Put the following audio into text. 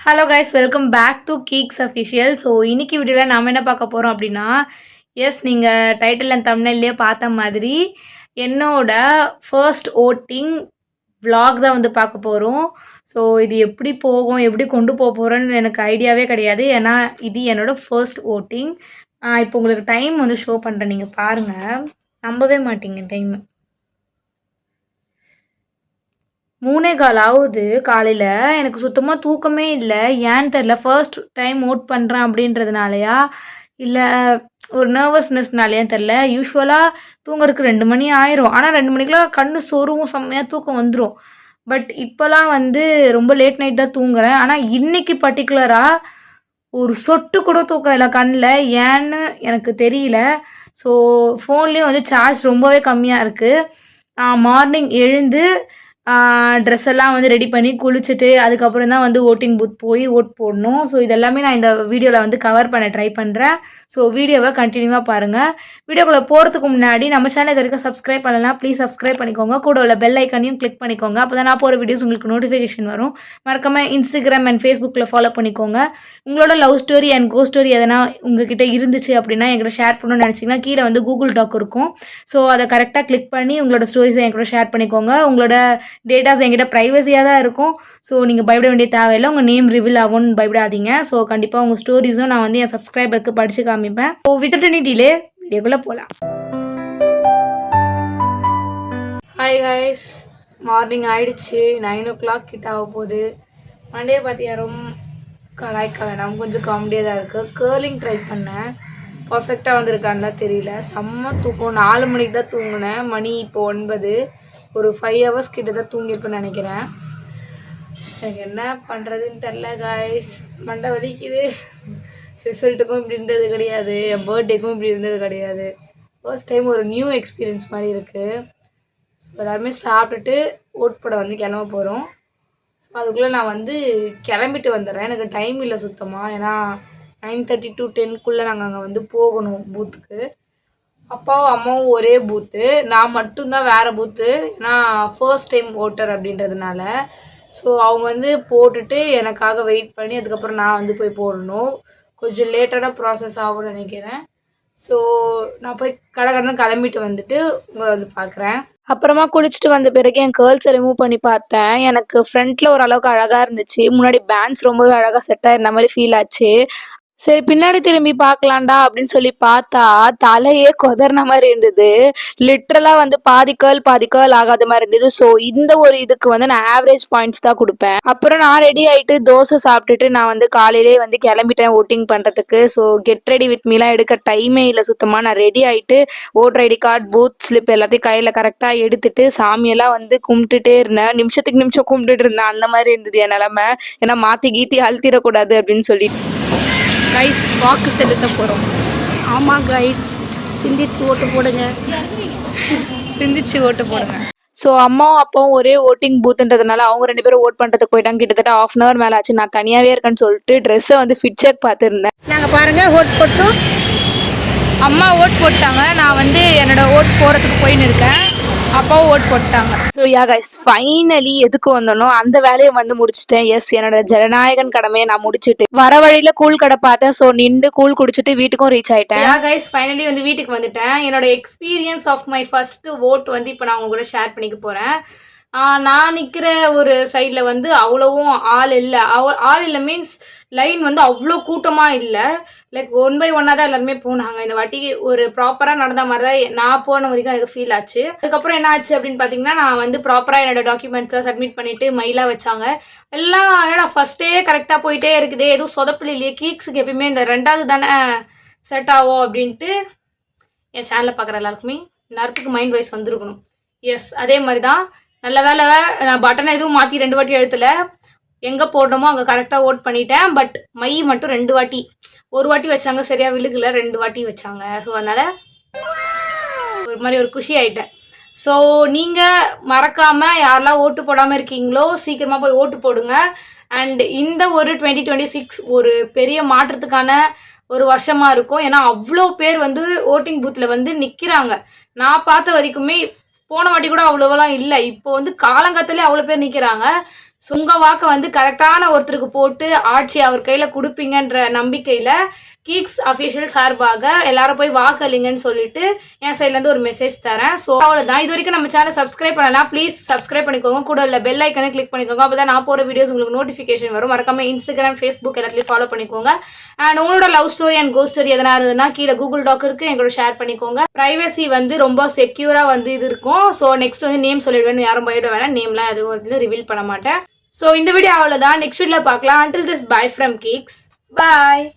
Hello guys, welcome back to Geeks Official. So இன்னைக்கு வீடியோவில் நாம் என்ன பார்க்க போகிறோம் அப்படின்னா, நீங்கள் டைட்டில் அண்ட் தம்ப்நெயில்லையே பார்த்த மாதிரி என்னோட ஃபர்ஸ்ட் ஓட்டிங் vlog தான் வந்து பார்க்க போகிறோம். ஸோ இது எப்படி போகும், எப்படி கொண்டு போக போகிறோன்னு எனக்கு ஐடியாவே கிடையாது. ஏன்னா இது என்னோடய ஃபர்ஸ்ட் ஓட்டிங். இப்போ உங்களுக்கு டைம் வந்து ஷோ பண்ணுறேன், நீங்கள் பாருங்கள். நம்பவே மாட்டீங்க டைமு. 3:15 ஆகுது காலையில். எனக்கு சுத்தமாக தூக்கமே இல்லை. ஏன்னு தெரில, ஃபர்ஸ்ட் டைம் ஓட் பண்ணுறேன் அப்படின்றதுனாலயா இல்லை ஒரு நர்வஸ்னஸ்னாலையான்னு தெரில. யூஸ்வலாக தூங்குறதுக்கு 2 மணி ஆயிரும். ஆனால் 2 மணிக்கெலாம் கண்ணு சொருவும், செம்மையாக தூக்கம் வந்துடும். பட் இப்போலாம் வந்து ரொம்ப லேட் நைட் தான் தூங்குறேன். ஆனால் இன்றைக்கி பர்டிகுலராக ஒரு சொட்டு கூட தூக்கம் இல்லை கண்ணில். ஏன்னு எனக்கு தெரியல. ஸோ ஃபோன்லேயும் வந்து சார்ஜ் ரொம்பவே கம்மியாக இருக்குது. மார்னிங் எழுந்து ட்ரெஸ் எல்லாம் வந்து ரெடி பண்ணி குளிச்சுட்டு அதுக்கப்புறம் தான் வந்து ஓட்டிங் பூத் போய் ஓட் போடணும். ஸோ இதெல்லாமே நான் இந்த வீடியோவில் வந்து கவர் பண்ண ட்ரை பண்ணுறேன். ஸோ வீடியோவை கண்டினியூவாக பாருங்கள். வீடியோக்குள்ளே போகிறதுக்கு முன்னாடி நம்ம சேனல் இது வரைக்கும் சப்ஸ்கிரைப் பண்ணலாம், ப்ளீஸ் சப்ஸ்கிரைப் பண்ணிக்கோங்க. கூட உள்ள பெல் ஐக்கனையும் கிளிக் பண்ணிக்கோங்க. அப்போ தான் நான் போகிற வீடியோஸ் உங்களுக்கு நோட்டிஃபிகேஷன் வரும். மறக்காமல் இன்ஸ்டாகிராம் அண்ட் ஃபேஸ்புக்கில் ஃபாலோ பண்ணிக்கோங்க. உங்களோட love story and go story எதனா உங்ககிட்ட இருந்துச்சு அப்படின்னா என்கிட்ட ஷேர் பண்ணணும்னு நினச்சிங்கன்னா கீழே வந்து கூகுள் டாக் இருக்கும். ஸோ அதை கரெக்டாக கிளிக் பண்ணி உங்களோட ஸ்டோரிஸை என்கிட்ட ஷேர் பண்ணிக்கோங்க. உங்களோட டேட்டாஸ் என்கிட்ட ப்ரைவசியாக தான் இருக்கும். ஸோ நீங்கள் பயப்பட வேண்டிய தேவையில்லை. உங்கள் நேம் ரிவீல் ஆகும்னு பயப்படாதீங்க. ஸோ கண்டிப்பாக உங்கள் ஸ்டோரிஸும் நான் வந்து என் சப்ஸ்கிரைபருக்கு படித்து காமிப்பேன். ஸோ வித்தவுட் எனி டிலே வீடியோக்குள்ளே போகலாம். ஹாய் கைஸ், மார்னிங் ஆயிடுச்சு. 9 o'clock கிட்ட ஆக போகுது. மண்டே பார்த்து யாரும் கலாய்க்க வேணாம், கொஞ்சம் காமெடியாக தான் இருக்குது. கேர்லிங் ட்ரை பண்ணேன், பர்ஃபெக்டாக வந்திருக்கான்ல தெரியல. செம்ம தூக்கம். 4 மணிக்கு தான் தூங்கினேன். மணி இப்போ 9. ஒரு 5 hours கிட்ட தான் தூங்கியிருப்பேன்னு நினைக்கிறேன். எனக்கு என்ன பண்ணுறதுன்னு தெரில கைஸ். மண்டை வலிக்குது. ரிசல்ட்டுக்கும் இப்படி இருந்தது கிடையாது, என் பர்த்டேக்கும் இப்படி இருந்தது கிடையாது. ஃபர்ஸ்ட் டைம் ஒரு நியூ எக்ஸ்பீரியன்ஸ் மாதிரி இருக்குது. ஸோ எல்லாருமே சாப்பிட்டுட்டு ஓட் போட வந்து கிளம்ப போகிறோம். ஸோ அதுக்குள்ளே நான் வந்து கிளம்பிட்டு வந்துடுறேன். எனக்கு டைம் இல்லை சுத்தமாக. ஏன்னா 9:30 to 10 நாங்கள் அங்கே வந்து போகணும் பூத்துக்கு. அப்பாவும் அம்மாவும் ஒரே பூத்து, நான் மட்டும்தான் வேறு பூத்து. ஏன்னா ஃபர்ஸ்ட் டைம் ஓட்டர் அப்படின்றதுனால. ஸோ அவங்க வந்து போட்டுட்டு எனக்காக வெயிட் பண்ணி அதுக்கப்புறம் நான் வந்து போய் போடணும். கொஞ்சம் லேட்டான ப்ராசஸ் ஆகும்னு நினைக்கிறேன். ஸோ நான் போய் கடன்னு கிளம்பிட்டு வந்துட்டு உங்களை வந்து பார்க்குறேன். அப்புறமா குளிச்சுட்டு வந்த பிறகு என் கேர்ள்ஸை ரிமூவ் பண்ணி பார்த்தேன். எனக்கு ஃப்ரண்ட்டில் ஓரளவுக்கு அழகாக இருந்துச்சு. முன்னாடி பேண்ட்ஸ் ரொம்பவே அழகாக செட் ஆயிருந்த மாதிரி ஃபீல் ஆச்சு. சரி பின்னாடி திரும்பி பார்க்கலாம்டா அப்படின்னு சொல்லி பார்த்தா தலையே கொதறின மாதிரி இருந்தது. லிட்ரலாக வந்து பாதி கேர்ள் ஆகாத மாதிரி இருந்தது. ஸோ இந்த ஒரு இதுக்கு வந்து நான் ஆவரேஜ் பாயிண்ட்ஸ் தான் கொடுப்பேன். அப்புறம் நான் ரெடி ஆகிட்டு தோசை சாப்பிட்டுட்டு நான் வந்து காலையிலே வந்து கிளம்பிட்டேன் ஓட்டிங் பண்ணுறதுக்கு. ஸோ கெட் ரெடி வித் மீலாம் எடுக்க டைமே இல்லை சுத்தமாக. நான் ரெடி ஆகிட்டு voter ID card, booth slip எல்லாத்தையும் கையில் கரெக்டாக எடுத்துட்டு சாமியெல்லாம் வந்து கும்பிட்டுட்டே இருந்தேன். நிமிஷத்துக்கு நிமிஷம் கும்பிட்டுட்டு இருந்தேன். அந்த மாதிரி இருந்தது என் நிலமை. ஏன்னா மாற்றி கீத்தி அழுத்திடக்கூடாது அப்படின்னு சொல்லி கைஸ் வாக்கு செலுத்த போகிறோம். ஆமாம் கைஸ், சிந்திச்சு ஓட்டு போடுங்க. ஸோ அம்மாவும் அப்பாவும் ஒரே ஓட்டிங் பூத்துன்றதுனால அவங்க 2 பேரும் ஓட் பண்ணுறதுக்கு போயிட்டாங்க. கிட்டத்தட்ட 1/2 hour மேலே ஆச்சு. நான் தனியாகவே இருக்கேன்னு சொல்லிட்டு ட்ரெஸ்ஸை வந்து ஃபிட் செக் பார்த்துருந்தேன். நாங்கள் பாருங்கள் ஓட் போட்டோம். அம்மா ஓட் போட்டாங்க, நான் வந்து என்னோடய ஓட் போகிறதுக்கு போயின்னு இருக்கேன். அப்பாவும் ஓட் போட்டாங்க. ஸோ யா கைஸ், ஃபைனலி எதுக்கு வந்தனோ அந்த வேலையை வந்து முடிச்சுட்டேன். எஸ், என்னோட ஜனநாயகன் கடமையை நான் முடிச்சுட்டு வர வழியில் கூழ் கடை பார்த்தேன். ஸோ நின்று கூழ் குடிச்சிட்டு வீட்டுக்கும் ரீச் ஆகிட்டேன். யா கைஸ், ஃபைனலி வந்து வீட்டுக்கு வந்துட்டேன். என்னோட experience of my first vote வந்து இப்போ நான் உங்க கூட ஷேர் பண்ணிக்க போகிறேன். நான் நிற்கிற ஒரு சைடில் வந்து அவ்வளவும் ஆள் இல்லை மீன்ஸ் லைன் வந்து அவ்வளோ கூட்டமாக இல்லை. லைக் 1 by 1 தான் எல்லாருமே போனாங்க. இந்த வாட்டி ஒரு ப்ராப்பராக நடந்த மாதிரி தான் நான் போன வரைக்கும் எனக்கு ஃபீல் ஆச்சு. அதுக்கப்புறம் என்ன ஆச்சு அப்படின்னு பார்த்தீங்கன்னா, நான் வந்து ப்ராப்பராக என்னோடய டாக்குமெண்ட்ஸை சப்மிட் பண்ணிவிட்டு மெயிலாக வச்சாங்க. எல்லாம் ஏன்னா ஃபஸ்ட்டே கரெக்டாக போயிட்டே இருக்குது, எதுவும் சொதப்பில் இல்லையே. கீக்ஸுக்கு எப்பயுமே இந்த 2வது தானே செட் ஆகும் அப்படின்ட்டு என் சேனலில் பார்க்குற எல்லாருக்குமே நேரத்துக்கு மைண்ட் வைஸ் வந்துருக்கணும். எஸ், அதே மாதிரி தான். நல்ல வேலை நான் பட்டனை எதுவும் மாற்றி 2 வாட்டி எழுத்துல. எங்கே போடணுமோ அங்கே கரெக்டாக ஓட் பண்ணிட்டேன். பட் மை மட்டும் 2 வாட்டி, 1 வாட்டி வச்சாங்க சரியாக விழுகலை, 2 வாட்டி வச்சாங்க. ஸோ அதனால் ஒரு மாதிரி ஒரு குஷி ஆகிட்டேன். ஸோ நீங்கள் மறக்காமல் யாரெல்லாம் ஓட்டு போடாமல் இருக்கீங்களோ சீக்கிரமாக போய் ஓட்டு போடுங்க. அண்ட் இந்த ஒரு 2026 ஒரு பெரிய மாற்றத்துக்கான ஒரு வருஷமாக இருக்கும். ஏன்னா அவ்வளோ பேர் வந்து ஓட்டிங் பூத்தில் வந்து நிற்கிறாங்க. நான் பார்த்த வரைக்குமே போன வாட்டி கூட அவ்வளோவெல்லாம் இல்லை. இப்போ வந்து காலங்காலத்திலே அவ்வளோ பேர் நிற்கிறாங்க. ஸோ உங்கள் வாக்கை வந்து கரெக்டான ஒருத்தருக்கு போட்டு ஆட்சி அவர் கையில் கொடுப்பீங்கன்ற நம்பிக்கையில் கீக்ஸ் அஃபிஷியல் சார்பாக எல்லாரும் போய் வாக்களிங்கன்னு சொல்லிட்டு என் சைட்லேருந்து ஒரு மெசேஜ் தரேன். ஸோ அவ்வளோதான். இது வரைக்கும் நம்ம சேனல் சப்ஸ்கிரைப் பண்ணலாம், ப்ளீஸ் சப்ஸ்கிரைப் பண்ணிக்கோங்க. கூட இல்லை பெல் ஐக்கனை கிளிக் பண்ணிக்கோங்க. அப்போ தான் நான் போகிற வீடியோஸ் உங்களுக்கு நோட்டிஃபிகேஷன் வரும். மறக்காம இன்ஸ்டாகிராம், ஃபேஸ்புக் எல்லாத்துலேயும் ஃபாலோ பண்ணிக்கோங்க. அண்ட் உங்களோட love story and cost story எதனா இருந்ததுன்னா கீழே கூகுள் டாக் இருக்குது, எங்களோட ஷேர் பண்ணிக்கோங்க. ப்ரைவசி வந்து ரொம்ப செக்யூராக வந்து இது இருக்கும். ஸோ நெக்ஸ்ட் வந்து நேம் சொல்லிடுவேன், யாரும் பயப்பட வேணாம், நேம்லாம் எதுவும் வந்து ரிவீல் பண்ண மாட்டேன். ஸோ இந்த வீடியோ அவ்வளோதான். நெக்ஸ்ட் வீடியோவில் பார்க்கலாம். until this bye from Geeks. Bye.